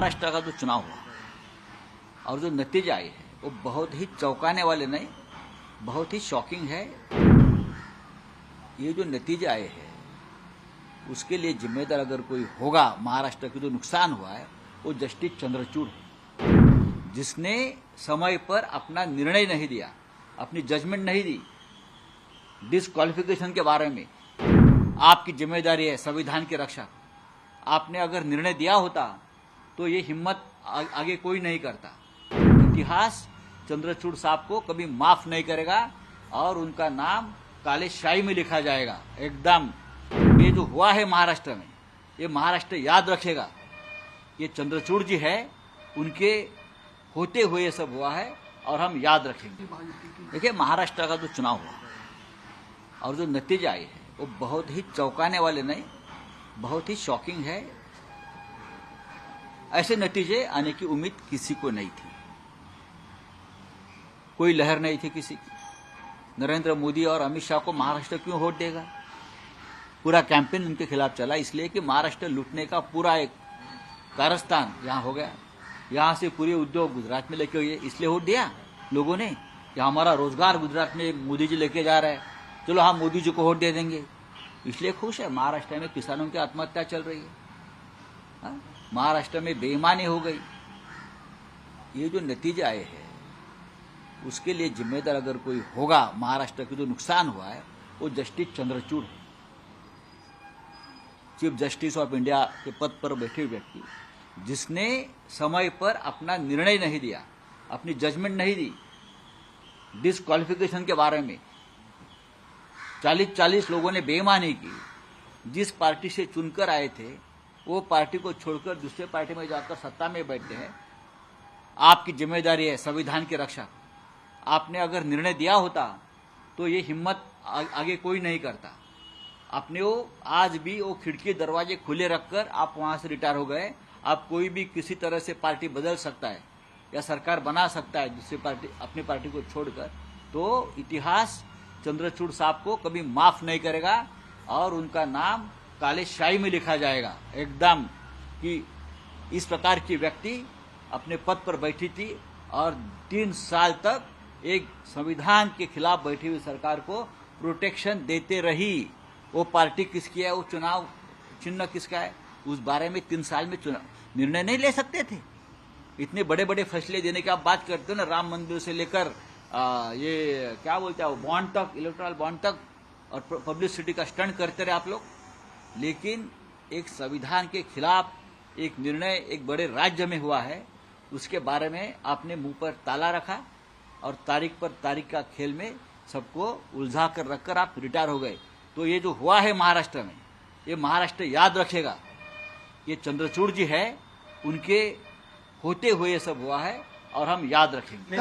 महाराष्ट्र का जो चुनाव हुआ और जो नतीजे आए हैं वो बहुत ही चौंकाने वाले नहीं, बहुत ही शॉकिंग है। ये जो नतीजे आए हैं उसके लिए जिम्मेदार अगर कोई होगा महाराष्ट्र का जो नुकसान हुआ है वो जस्टिस चंद्रचूड़ है, जिसने समय पर अपना निर्णय नहीं दिया, अपनी जजमेंट नहीं दी। डिस्क्वालिफिकेशन के बारे में आपकी जिम्मेदारी है संविधान की रक्षा। आपने अगर निर्णय दिया होता तो ये हिम्मत आगे कोई नहीं करता। इतिहास चंद्रचूड़ साहब को कभी माफ नहीं करेगा और उनका नाम काले शाही में लिखा जाएगा एकदम। ये जो हुआ है महाराष्ट्र में, ये महाराष्ट्र याद रखेगा। ये चंद्रचूड़ जी है, उनके होते हुए ये सब हुआ है और हम याद रखेंगे। देखिए, महाराष्ट्र का जो चुनाव हुआ और जो नतीजे आए हैं वो बहुत ही चौंकाने वाले नहीं, बहुत ही शॉकिंग है। ऐसे नतीजे आने की उम्मीद किसी को नहीं थी, कोई लहर नहीं थी किसी की। नरेंद्र मोदी और अमित शाह को महाराष्ट्र क्यों वोट देगा? पूरा कैंपेन उनके खिलाफ चला इसलिए कि महाराष्ट्र लूटने का पूरा एक कारस्तान यहाँ हो गया। यहाँ से पूरे उद्योग गुजरात में लेके हुए, इसलिए वोट दिया लोगों ने कि हमारा रोजगार गुजरात में मोदी जी लेके जा रहे हैं, चलो हम मोदी जी को वोट दे देंगे। इसलिए खुश है। महाराष्ट्र में किसानों की आत्महत्या चल रही है, महाराष्ट्र में बेईमानी हो गई। ये जो नतीजे आए हैं उसके लिए जिम्मेदार अगर कोई होगा महाराष्ट्र का जो नुकसान हुआ है वो जस्टिस चंद्रचूड़ है। चीफ जस्टिस ऑफ इंडिया के पद पर बैठे व्यक्ति जिसने समय पर अपना निर्णय नहीं दिया, अपनी जजमेंट नहीं दी। डिस्क्वालिफिकेशन के बारे में 40 लोगों ने बेईमानी की। जिस पार्टी से चुनकर आए थे वो पार्टी को छोड़कर दूसरे पार्टी में जाकर सत्ता में बैठते हैं। आपकी जिम्मेदारी है संविधान की रक्षा। आपने अगर निर्णय दिया होता तो ये हिम्मत आगे कोई नहीं करता। आपने वो आज भी वो खिड़की दरवाजे खुले रखकर आप वहां से रिटायर हो गए। आप कोई भी किसी तरह से पार्टी बदल सकता है या सरकार बना सकता है दूसरी पार्टी, अपनी पार्टी को छोड़कर। तो इतिहास चंद्रचूड़ साहब को कभी माफ नहीं करेगा और उनका नाम काले शाही में लिखा जाएगा एकदम। कि इस प्रकार की व्यक्ति अपने पद पर बैठी थी और 3 साल तक एक संविधान के खिलाफ बैठी हुई सरकार को प्रोटेक्शन देते रही। वो पार्टी किसकी है, वो चुनाव चिन्ह किसका है, उस बारे में 3 साल में निर्णय नहीं ले सकते थे। इतने बड़े बड़े फैसले देने की आप बात करते हो ना, राम मंदिर से लेकर ये क्या बोलते हैं बॉन्ड तक, इलेक्टोरल बॉन्ड तक, और पब्लिसिटी का स्टंट करते रहे आप लोग। लेकिन एक संविधान के खिलाफ एक निर्णय एक बड़े राज्य में हुआ है, उसके बारे में आपने मुंह पर ताला रखा और तारीख पर तारीख का खेल में सबको उलझा कर रखकर आप रिटायर हो गए। तो ये जो हुआ है महाराष्ट्र में, ये महाराष्ट्र याद रखेगा। ये चंद्रचूड़ जी है, उनके होते हुए ये सब हुआ है और हम याद रखेंगे।